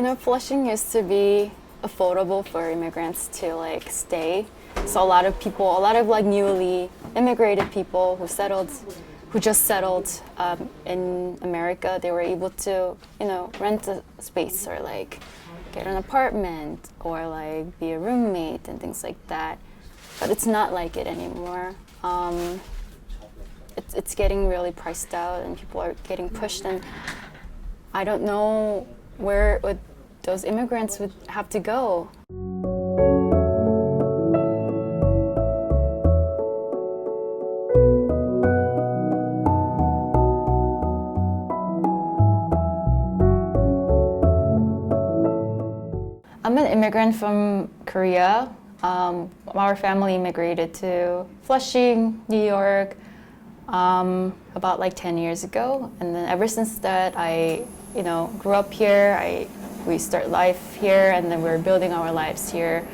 Flushing used to be affordable for immigrants to like stay. So a lot of like newly immigrated people who just settled in America, they were able to, rent a space or like get an apartment or like be a roommate and things like that. But it's not like it anymore. It's getting really priced out and people are getting pushed, and I don't know where those immigrants would have to go. I'm an immigrant from Korea. Our family immigrated to Flushing, New York, about like 10 years ago. And then ever since that, I grew up here. We start life here, and then we're building our lives here.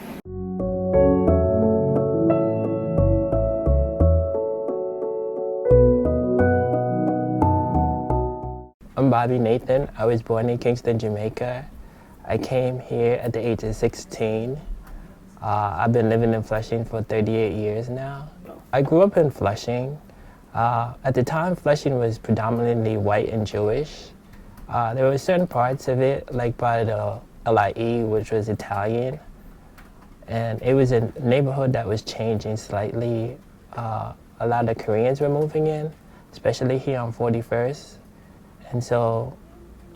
I'm Bobby Nathan. I was born in Kingston, Jamaica. I came here at the age of 16. I've been living in Flushing for 38 years now. I grew up in Flushing. At the time, Flushing was predominantly white and Jewish. There were certain parts of it, like by the LIE, which was Italian. And it was a neighborhood that was changing slightly. A lot of Koreans were moving in, especially here on 41st. And so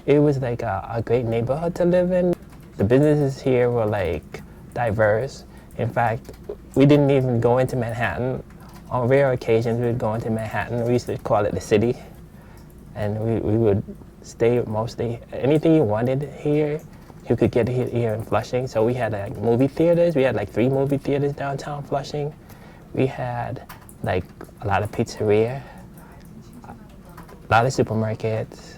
it was like a great neighborhood to live in. The businesses here were like diverse. In fact, we didn't even go into Manhattan. On rare occasions, we would go into Manhattan. We used to call it the city. And we would stay mostly, anything you wanted here, you could get it here in Flushing. So we had like movie theaters. We had like 3 movie theaters downtown Flushing. We had like a lot of pizzeria, a lot of supermarkets,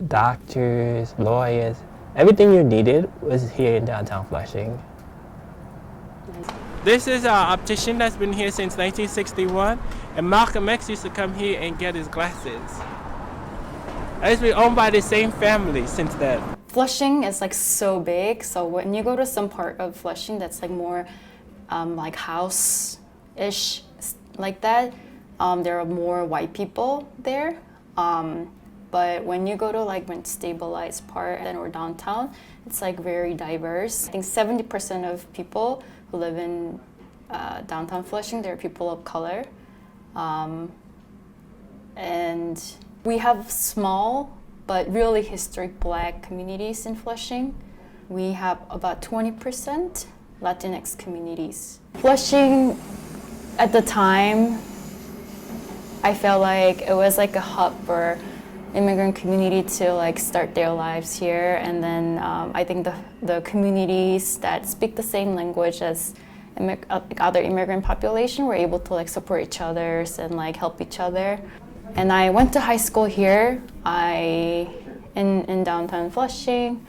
doctors, lawyers. Everything you needed was here in downtown Flushing. This is an optician that's been here since 1961, and Malcolm X used to come here and get his glasses. It's been owned by the same family since then. Flushing is like so big, so when you go to some part of Flushing that's like more like house-ish like that, there are more white people there. But when you go to like when stabilized part or downtown, it's like very diverse. I think 70% of people who live in downtown Flushing, they're people of color. And we have small but really historic Black communities in Flushing. We have about 20% Latinx communities. Flushing, at the time, I felt like it was like a hub for immigrant community to like start their lives here, and then I think the communities that speak the same language as other immigrant population were able to like support each other and like help each other. And I went to high school here. In downtown Flushing.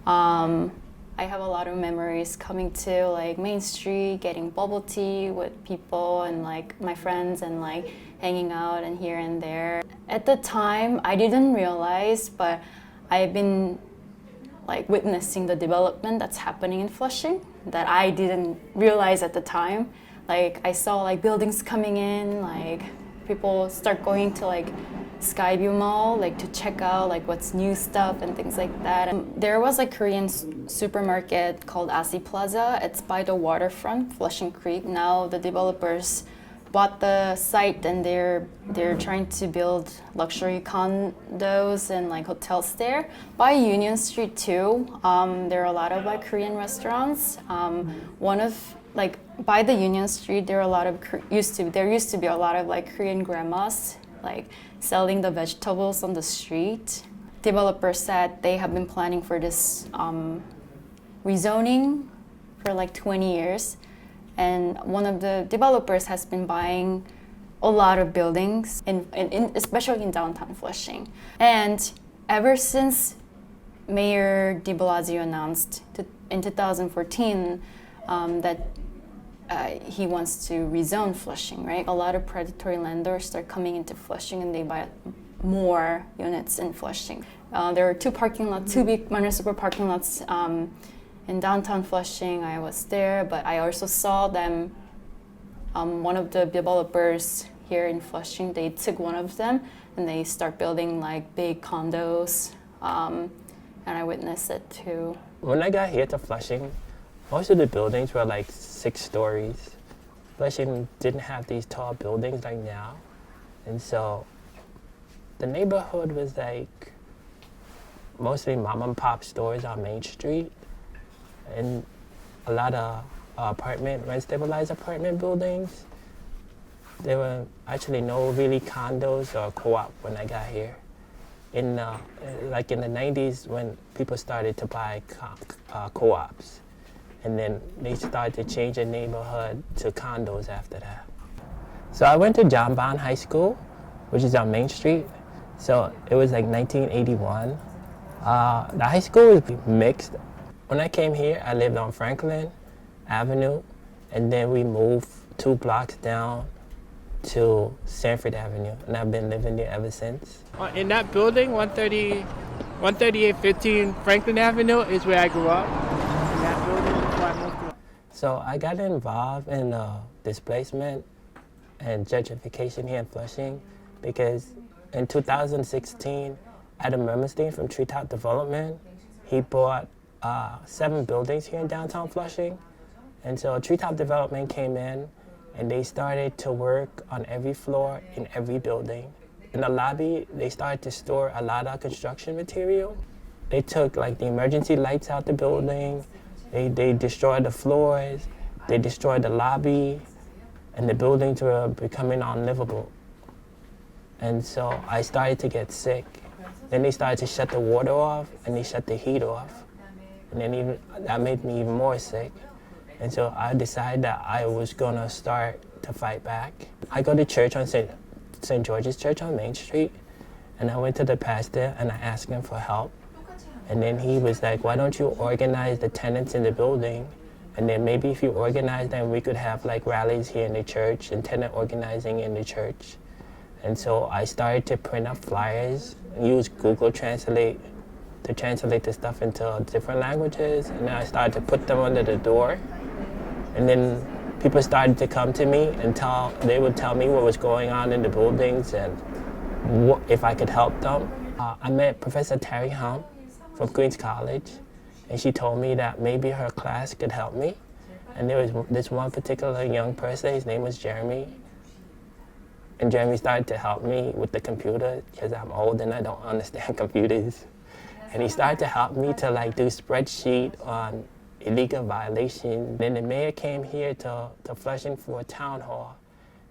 I have a lot of memories coming to like Main Street, getting bubble tea with people and like my friends and like hanging out and here and there. At the time, I didn't realize, but I've been like witnessing the development that's happening in Flushing that I didn't realize at the time. Like I saw like buildings coming in, like people start going to like Skyview Mall, like to check out like what's new stuff and things like that. And there was a Korean supermarket called Asi Plaza. It's by the waterfront, Flushing Creek. Now the developers bought the site and they're trying to build luxury condos and like hotels there. By Union Street too, there are a lot of like Korean restaurants. By the Union Street, there used to be a lot of like Korean grandmas like selling the vegetables on the street. Developers said they have been planning for this rezoning for like 20 years. And one of the developers has been buying a lot of buildings, especially in downtown Flushing. And ever since Mayor de Blasio announced in 2014 that he wants to rezone Flushing, right? A lot of predatory landlords start coming into Flushing and they buy more units in Flushing. There are two parking lots, two big municipal parking lots in downtown Flushing. I was there, but I also saw them. One of the developers here in Flushing, they took one of them and they start building like big condos, and I witnessed it too. When I got here to Flushing, most of the buildings were like 6 stories. Flushing didn't have these tall buildings like now, and so the neighborhood was like mostly mom and pop stores on Main Street, and a lot of rent-stabilized apartment buildings. There were actually no really condos or co-op when I got here. In the 90s, when people started to buy co-ops, and then they started to change the neighborhood to condos after that. So I went to John Bond High School, which is on Main Street. So it was like 1981. The high school was mixed. When I came here, I lived on Franklin Avenue, and then we moved 2 blocks down to Sanford Avenue, and I've been living there ever since. In that building, 13815 Franklin Avenue is where I grew up. In that building is where I moved to. So I got involved in displacement and gentrification here in Flushing because in 2016, Adam Mermelstein from Treetop Development, he bought 7 buildings here in downtown Flushing. And so Treetop Development came in and they started to work on every floor in every building. In the lobby, they started to store a lot of construction material. They took like the emergency lights out the building, they destroyed the floors, they destroyed the lobby, and the buildings were becoming unlivable. And so I started to get sick. Then they started to shut the water off and they shut the heat off. And then that made me even more sick. And so I decided that I was gonna start to fight back. I go to church on St. George's Church on Main Street, and I went to the pastor and I asked him for help. And then he was like, why don't you organize the tenants in the building? And then maybe if you organize them, we could have like rallies here in the church and tenant organizing in the church. And so I started to print up flyers, use Google Translate to translate the stuff into different languages. And then I started to put them under the door. And then people started to come to me and they would tell me what was going on in the buildings and if I could help them. I met Professor Terry Hum from Queens College, and she told me that maybe her class could help me. And there was this one particular young person, his name was Jeremy. And Jeremy started to help me with the computer because I'm old and I don't understand computers. And he started to help me to like do spreadsheet on illegal violation. Then the mayor came here to Flushing for a town hall.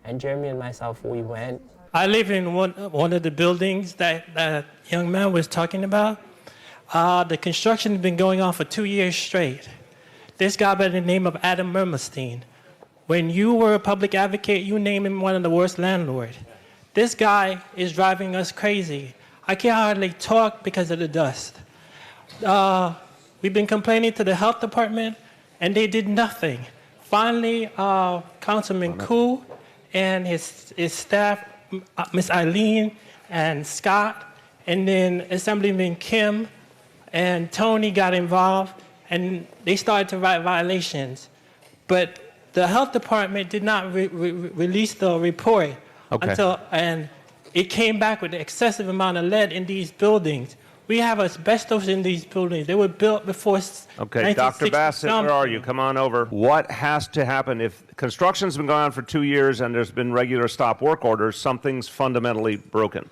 And Jeremy and myself, we went. I live in one of the buildings that young man was talking about. The construction has been going on for 2 years straight. This guy by the name of Adam Mermelstein. When you were a public advocate, you named him one of the worst landlords. This guy is driving us crazy. I can't hardly talk because of the dust. We've been complaining to the health department, and they did nothing. Finally, Councilman Koo and his staff, Miss Eileen and Scott, and then Assemblyman Kim and Tony got involved, and they started to write violations. But the health department did not release the report and it came back with an excessive amount of lead in these buildings. We have asbestos in these buildings. They were built before. Okay, Dr. Bassett, where are you? Come on over. What has to happen if construction's been going on for 2 years and there's been regular stop work orders? Something's fundamentally broken.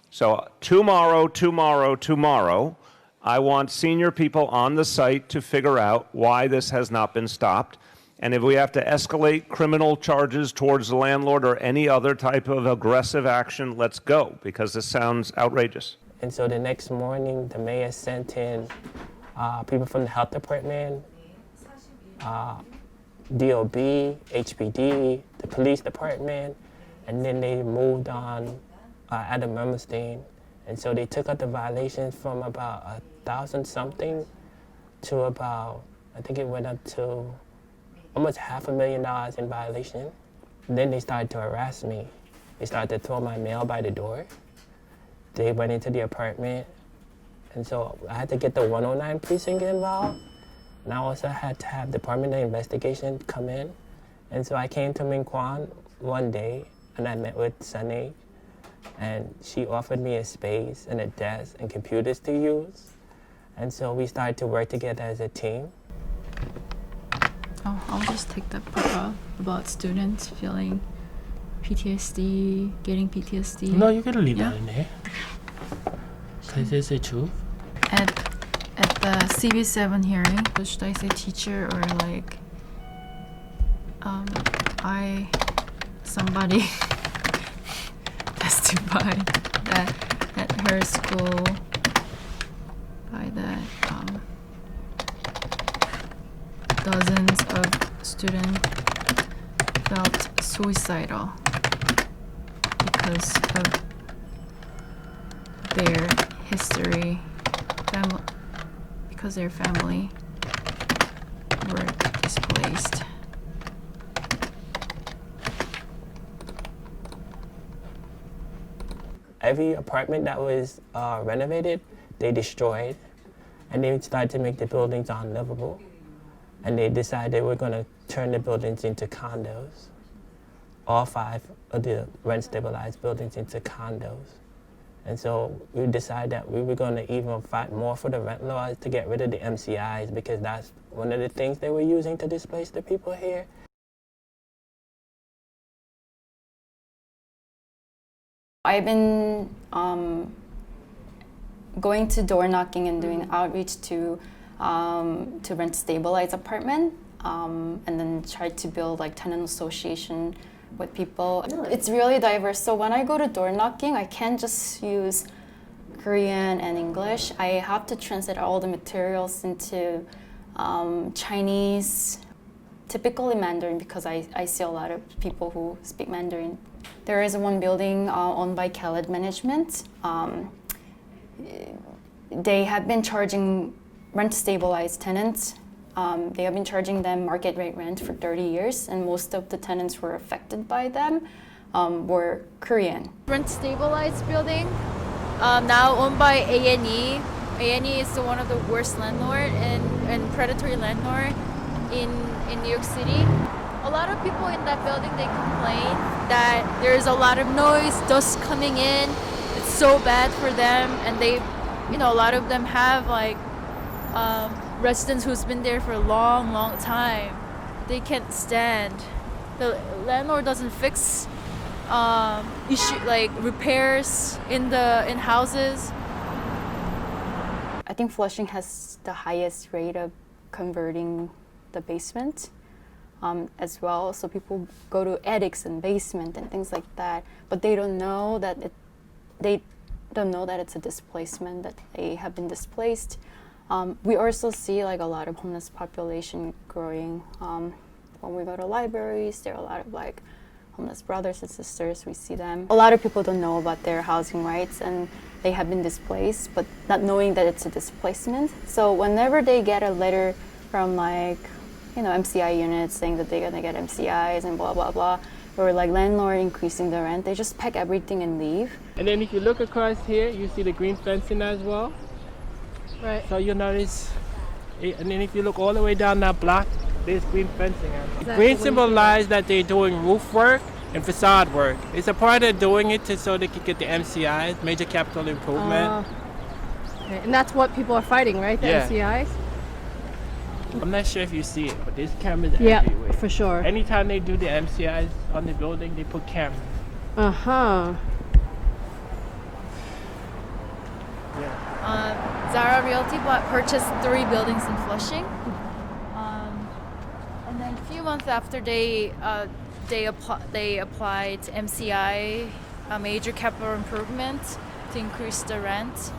So tomorrow, I want senior people on the site to figure out why this has not been stopped. And if we have to escalate criminal charges towards the landlord or any other type of aggressive action, let's go, because this sounds outrageous. And so the next morning, the mayor sent in people from the health department, DOB, HPD, the police department, and then they moved on Adam Mermelstein. And so they took out the violations from about 1,000 something to about, I think it went up to almost $500,000 in violation. And then they started to harass me. They started to throw my mail by the door. They went into the apartment And so I had to get the 109 precinct involved. And I also had to have Department of Investigation come in. And so I came to Minquan one day and I met with Sunny, and she offered me a space and a desk and computers to use. And so we started to work together as a team. Oh, I'll just take that part out about students feeling PTSD, getting PTSD. No, you can leave Yeah. that in there. Because it's the truth. At the CV7 hearing, so should I say teacher or like somebody testified that at her school by that dozens of students felt suicidal because of their history, because their family were displaced. Every apartment that was renovated, they destroyed, and they started to make the buildings unlivable. And they decided they were going to turn the buildings into condos. All 5 of the rent-stabilized buildings into condos. And so we decided that we were going to even fight more for the rent laws to get rid of the MCIs, because that's one of the things they were using to displace the people here. I've been going to door knocking and doing outreach to rent stabilized apartment, and then try to build like tenant association with people. It's really diverse. So when I go to door knocking, I can't just use Korean and English. I have to translate all the materials into Chinese, typically Mandarin, because I see a lot of people who speak Mandarin. There is one building owned by Khaled Management. They have been charging rent-stabilized tenants. They have been charging them market rate rent for 30 years, and most of the tenants who were affected by them were Korean. Rent-stabilized building, now owned by A&E. A&E is one of the worst landlord and predatory landlord in New York City. A lot of people in that building, they complain that there's a lot of noise, dust coming in. It's so bad for them, and they, a lot of them have like residents who's been there for a long time. They can't stand. The landlord doesn't fix issue like repairs in houses. I think Flushing has the highest rate of converting the basement as well. So people go to attics and basement and things like that, but they don't know that it's a displacement, that they have been displaced. We also see like a lot of homeless population growing. When we go to libraries, there are a lot of like homeless brothers and sisters. We see them. A lot of people don't know about their housing rights, and they have been displaced, but not knowing that it's a displacement. So whenever they get a letter from like, MCI units saying that they're gonna get MCIs and blah, blah, blah, or like landlord increasing the rent, they just pack everything and leave. And then if you look across here, you see the green fencing as well. Right. So you'll notice, and then if you look all the way down that block, there's green fencing. Exactly. Green symbolize that they're doing roof work and facade work. It's a part of doing it so they can get the MCIs, major capital improvement. Okay. And that's what people are fighting, right? The Yeah. MCIs? I'm not sure if you see it, but there's cameras Yeah, everywhere. for sure. Anytime they do the MCIs on the building, they put cameras. Uh-huh. Zara Realty purchased 3 buildings in Flushing, and then a few months after they applied MCI, a major capital improvement, to increase the rent.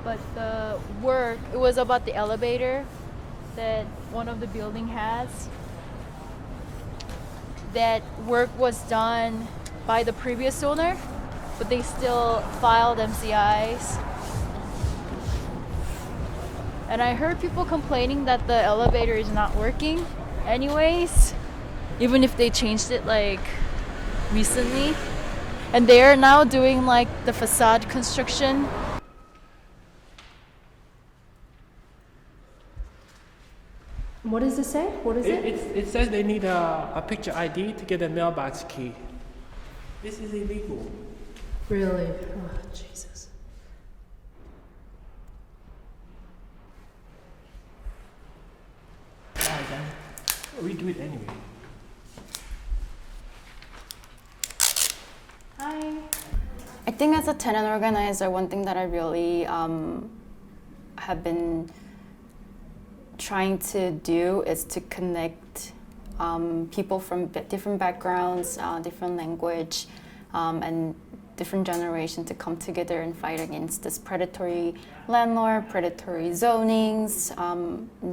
But the work, it was about the elevator that one of the building has. That work was done by the previous owner, but they still filed MCIs. And I heard people complaining that the elevator is not working anyways, even if they changed it like recently. And they are now doing like the facade construction. What does it say? What is it? It says they need a picture ID to get a mailbox key. This is illegal. Really? Oh, Jesus. Alright, then. We do it anyway. Hi. I think as a tenant organizer, one thing that I really have been trying to do is to connect people from different backgrounds, different language, and different generations to come together and fight against this predatory landlord, predatory zonings,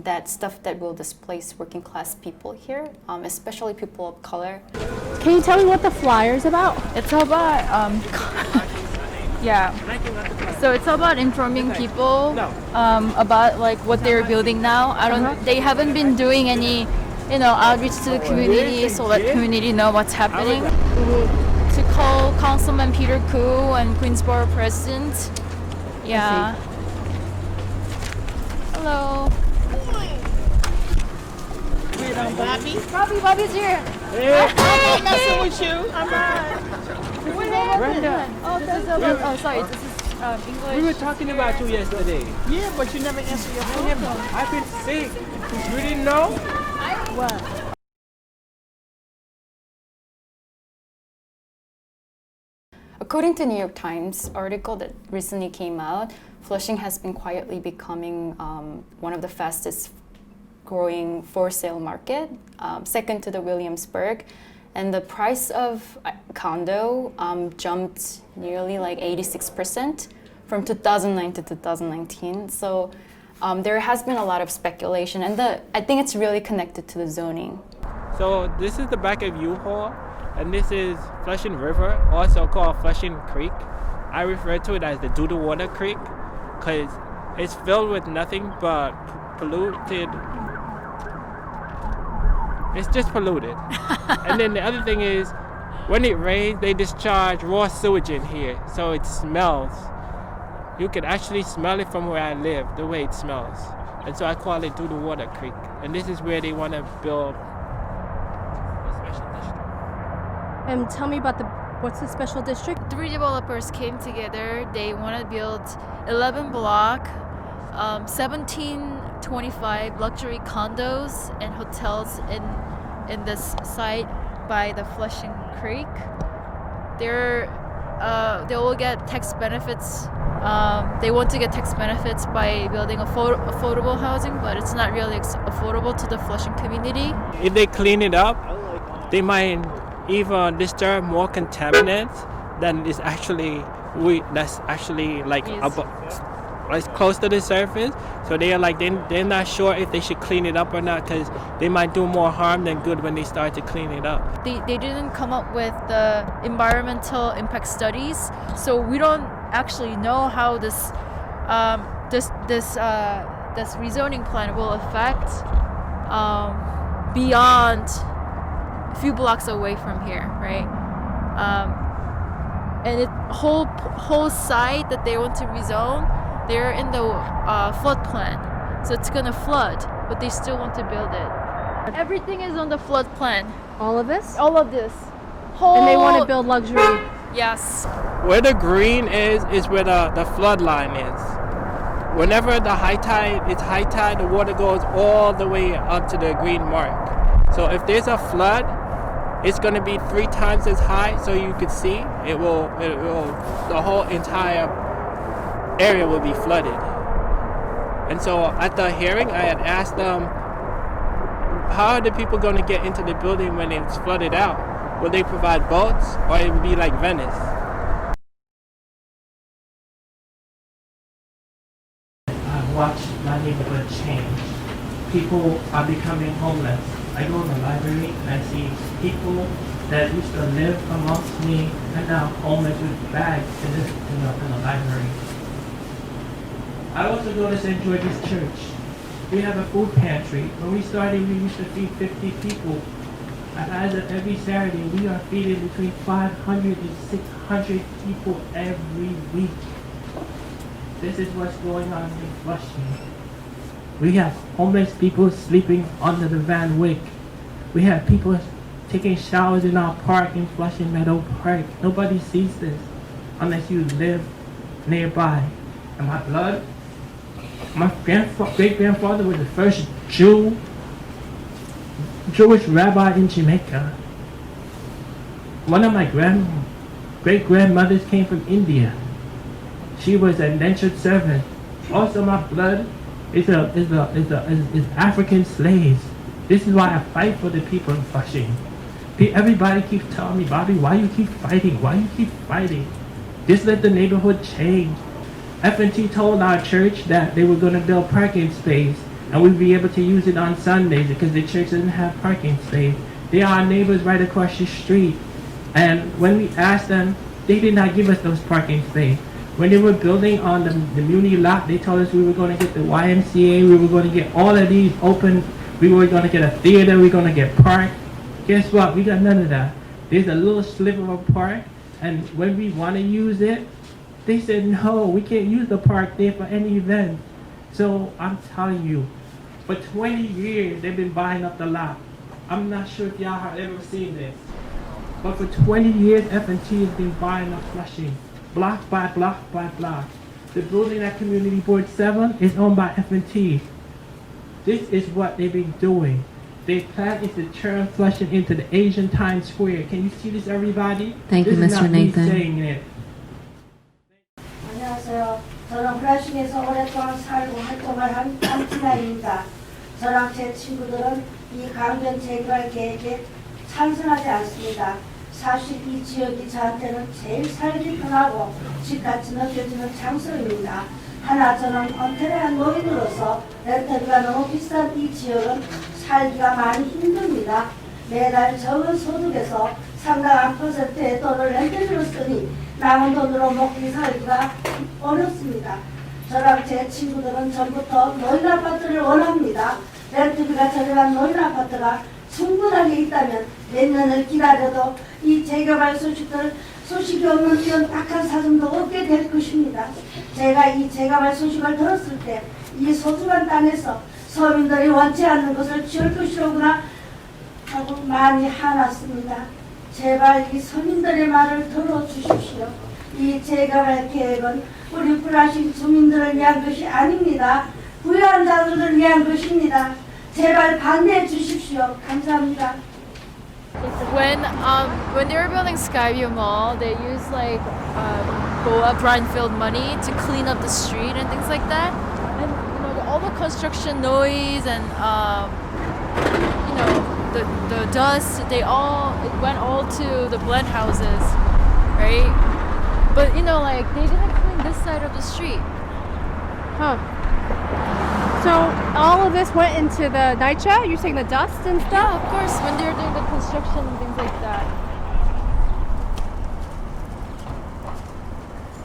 that stuff that will displace working class people here, especially people of color. Can you tell me what the flyer's about? It's about yeah. So it's about informing people about like what they're building now. They haven't been doing any, outreach to the community so let community know what's happening. To call Councilman Peter Koo and Queensborough President. Yeah. Hello. Wait on Bobby. Bobby's here. I'm messing with you. I'm not. Brenda, Sorry, this is English. we were talking about you yesterday. Yeah, but you never answer your phone. I've been sick. You didn't know? What? According to New York Times article that recently came out, Flushing has been quietly becoming one of the fastest growing for sale market, second to the Williamsburg. And the price of condo jumped nearly like 86% from 2009 to 2019. So there has been a lot of speculation, and I think it's really connected to the zoning. So this is the back of U-Haul, and this is Flushing River, also called Flushing Creek. I refer to it as the Doodle Water Creek because it's filled with nothing but polluted. It's just polluted. And then the other thing is, when it rains, they discharge raw sewage in here, so it smells. You can actually smell it from where I live, the way it smells. And so I call it Doodle Water Creek. And this is where they want to build a special district. And tell me about what's the special district? 3 developers came together. They want to build 11 block, 1725 luxury condos and hotels in this site by the Flushing Creek. They will get tax benefits. They want to get tax benefits by building affordable housing, but it's not really affordable to the Flushing community. If they clean it up, they might even disturb more contaminants than is actually that's actually like close to the surface. So they're not sure if they should clean it up or not because they might do more harm than good when they start to clean it up. They didn't come up with the environmental impact studies, so we don't actually know how this rezoning plan will affect beyond a few blocks away from here, right? And the whole site that they want to rezone, they're in the flood plan, so it's gonna flood, but they still want to build it. Everything is on the flood plan. All of this? All of this. And they want to build luxury. Yes. Where the green is where the flood line is. Whenever the high tide, the water goes all the way up to the green mark. So if there's a flood, it's going to be 3 times as high, so you could see the whole entire area will be flooded. And so at the hearing, I had asked them, how are the people going to get into the building when it's flooded out? Will they provide boats, or it will be like Venice? I've watched my neighborhood change. People are becoming homeless. I go to the library and I see people that used to live amongst me and now homeless with bags in the library. I also go to St. George's Church. We have a food pantry. When we started, we used to feed 50 people. And as of every Saturday, we are feeding between 500 and 600 people every week. This is what's going on in Flushing. We have homeless people sleeping under the Van Wyck. We have people taking showers in our park in Flushing Meadow Park. Nobody sees this unless you live nearby. And my blood, my great-grandfather was the first Jewish rabbi in Jamaica. One of my great-grandmothers came from India. She was an indentured servant. Also, my blood is African slaves. This is why I fight for the people in Flushing. Everybody keeps telling me, Bobby, why you keep fighting? Why you keep fighting? Just let the neighborhood change. F&T told our church that they were going to build parking space and we'd be able to use it on Sundays because the church doesn't have parking space. They are our neighbors right across the street. And when we asked them, they did not give us those parking space. When they were building on the Muni lot, they told us we were going to get the YMCA, we were going to get all of these open, we were going to get a theater, we were going to get park. Guess what? We got none of that. There's a little sliver of a park, and when we want to use it, they said, no, we can't use the park there for any event. So I'm telling you, for 20 years, they've been buying up the lot. I'm not sure if y'all have ever seen this, but for 20 years, F&T has been buying up Flushing, block by block by block. The building at Community Board 7 is owned by F&T. This is what they've been doing. Their plan is to turn Flushing into the Asian Times Square. Can you see this, everybody? Thank you, this Mr. is not me Nathan. saying it. 안녕하세요. 저는 브라질에서 오랫동안 살고 활동을 한 안티나입니다. 저랑 제 친구들은 이 강변 재개발 계획에 찬성하지 않습니다. 사실 이 지역이 저한테는 제일 살기 편하고 집같이 느껴지는 장소입니다. 하나 저는 은퇴한 노인으로서 렌터비가 너무 비싼 이 지역은 살기가 많이 힘듭니다. 매달 적은 소득에서 상당한 퍼센트의 돈을 렌터비로 쓰니 남은 돈으로 먹기 살기가 어렵습니다. 저랑 제 친구들은 전부터 노인 아파트를 원합니다. 렌트비가 저렴한 노인 아파트가 충분하게 있다면 몇 년을 기다려도 이 재개발 소식이 없는 이런 딱한 사정도 없게 될 것입니다. 제가 이 재개발 소식을 들었을 때 이 소중한 땅에서 서민들이 원치 않는 것을 지을 것이로구나 하고 많이 화났습니다. 제발 이 서민들의 말을 들어주십시오. 이 재개발 계획은 우리 브라질 주민들을 위한 것이 아닙니다. 부유한 자들을 위한 것입니다. 제발 반대해 주십시오. 감사합니다. When they were building Skyview Mall, they used like BOA brownfield money to clean up the street and things like that. And all the construction noise and the dust, it went all to the blend houses, right? But they didn't clean this side of the street. Huh. So all of this went into the NYCHA? You're saying the dust and stuff? Yeah, of course, when they're doing the construction and things like that.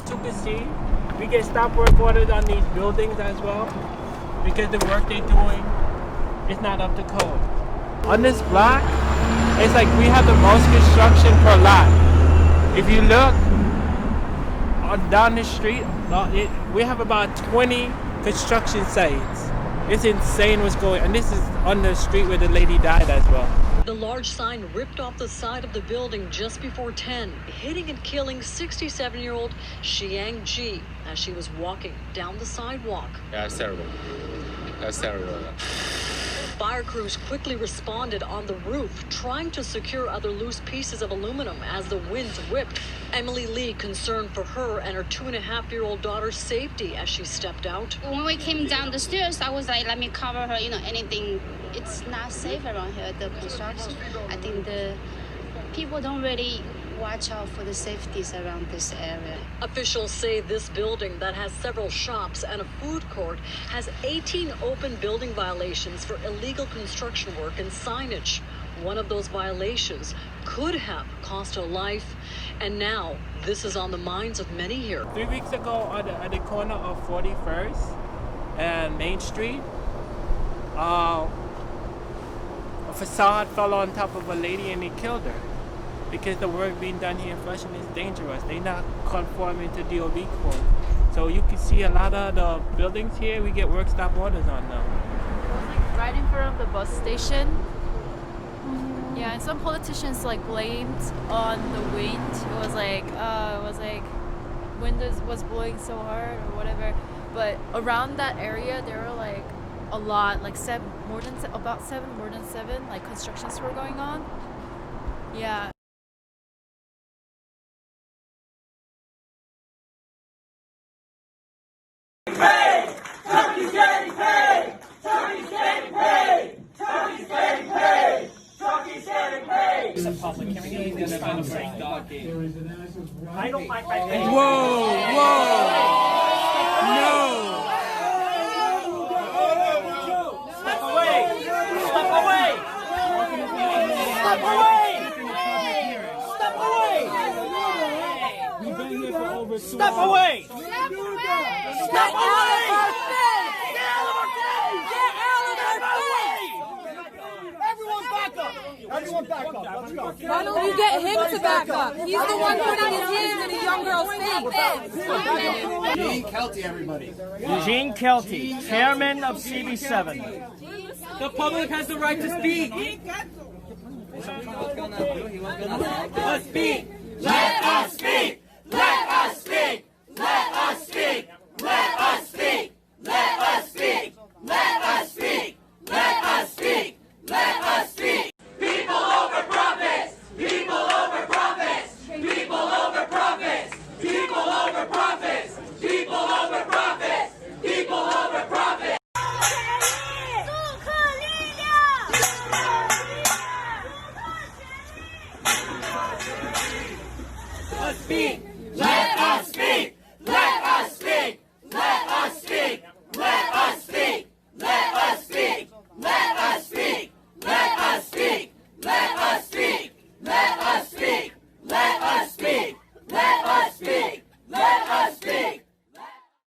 To see, we get stop work orders on these buildings as well because the work they're doing is not up to code. On this block, it's like we have the most construction per lot. If you look down the street, we have about 20 construction sites. It's insane what's going on. And this is on the street where the lady died as well. The large sign ripped off the side of the building just before 10, hitting and killing 67-year-old Xiang Ji as she was walking down the sidewalk. Yeah, that's terrible. That's terrible. Fire crews quickly responded on the roof, trying to secure other loose pieces of aluminum as the winds whipped. Emily Lee concerned for her and her 2.5-year-old daughter's safety as she stepped out. When we came down the stairs, I was like, let me cover her, anything. It's not safe around here, the construction. I think the people don't really watch out for the safeties around this area. Officials say this building that has several shops and a food court has 18 open building violations for illegal construction work and signage. One of those violations could have cost a life, and now this is on the minds of many here. 3 weeks ago at the corner of 41st and Main Street, a facade fell on top of a lady and it killed her. Because the work being done here in Flushing is dangerous. They're not conforming to DOB code. So you can see a lot of the buildings here, we get work stop orders on them. It was like right in front of the bus station. Yeah, and some politicians like blamed on the wind. It was like wind was blowing so hard or whatever. But around that area, there were like a lot, like more than seven, like constructions were going on. Yeah. Paid! Turkey's getting paid! Turkey's getting paid! Turkey's getting paid! Turkey's getting paid! It's a public hearing. It's kind of break dog game. I don't like my name. Whoa! No! Step away! Step away! Step away! Step away! We've been here for over 2 Step away! hours. Step away! Get out of our face! Get out of our face! Everyone back up! Everyone back up. Let's go. Why don't you get him to back up? He's the one putting his hands in a young girl's face. Eugene Kelty, everybody. Eugene Kelty, chairman of CB7. The public has the right to speak. Let's speak! Let us speak! Let us speak!